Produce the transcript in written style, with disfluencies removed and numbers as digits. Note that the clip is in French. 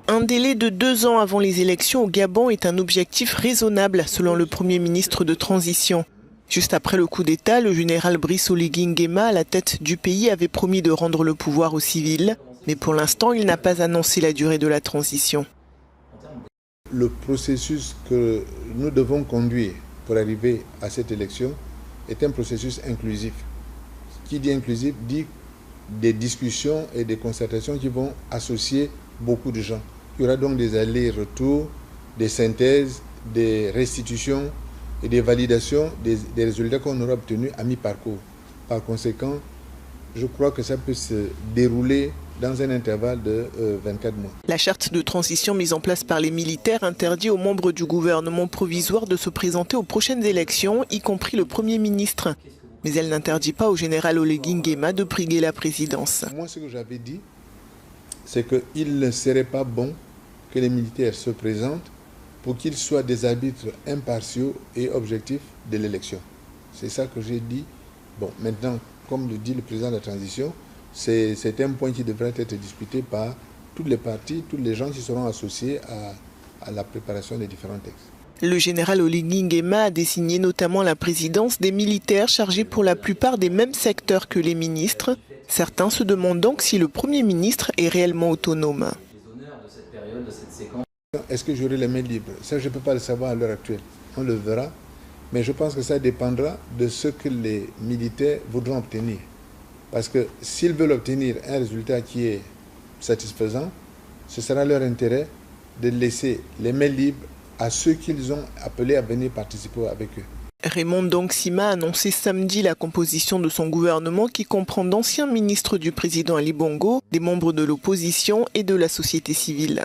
Un délai de 2 ans avant les élections au Gabon est un objectif raisonnable, selon le Premier ministre de transition. Juste après le coup d'État, le général Brice Oligui Nguema, à la tête du pays, avait promis de rendre le pouvoir aux civils. Mais pour l'instant, il n'a pas annoncé la durée de la transition. Le processus que nous devons conduire pour arriver à cette élection est un processus inclusif. Qui dit inclusif dit des discussions et des concertations qui vont associer beaucoup de gens. Il y aura donc des allers-retours, des synthèses, des restitutions et des validations des résultats qu'on aura obtenus à mi-parcours. Par conséquent, je crois que ça peut se dérouler dans un intervalle de 24 mois. La charte de transition mise en place par les militaires interdit aux membres du gouvernement provisoire de se présenter aux prochaines élections, y compris le Premier ministre. Mais elle n'interdit pas au général Oligui Nguema de briguer la présidence. Moi, ce que j'avais dit, c'est qu'il ne serait pas bon que les militaires se présentent pour qu'ils soient des arbitres impartiaux et objectifs de l'élection. C'est ça que j'ai dit. Bon, maintenant, comme le dit le président de la transition, c'est un point qui devrait être discuté par toutes les parties, tous les gens qui seront associés à la préparation des différents textes. Le général Oligui Nguema a désigné notamment la présidence des militaires chargés pour la plupart des mêmes secteurs que les ministres. Certains se demandent donc si le Premier ministre est réellement autonome. Est-ce que j'aurai les mains libres? Ça, je ne peux pas le savoir à l'heure actuelle. On le verra. Mais je pense que ça dépendra de ce que les militaires voudront obtenir. Parce que s'ils veulent obtenir un résultat qui est satisfaisant, ce sera leur intérêt de laisser les mains libres à ceux qu'ils ont appelés à venir participer avec eux. Raymond Ndongsima a annoncé samedi la composition de son gouvernement qui comprend d'anciens ministres du président Ali Bongo, des membres de l'opposition et de la société civile.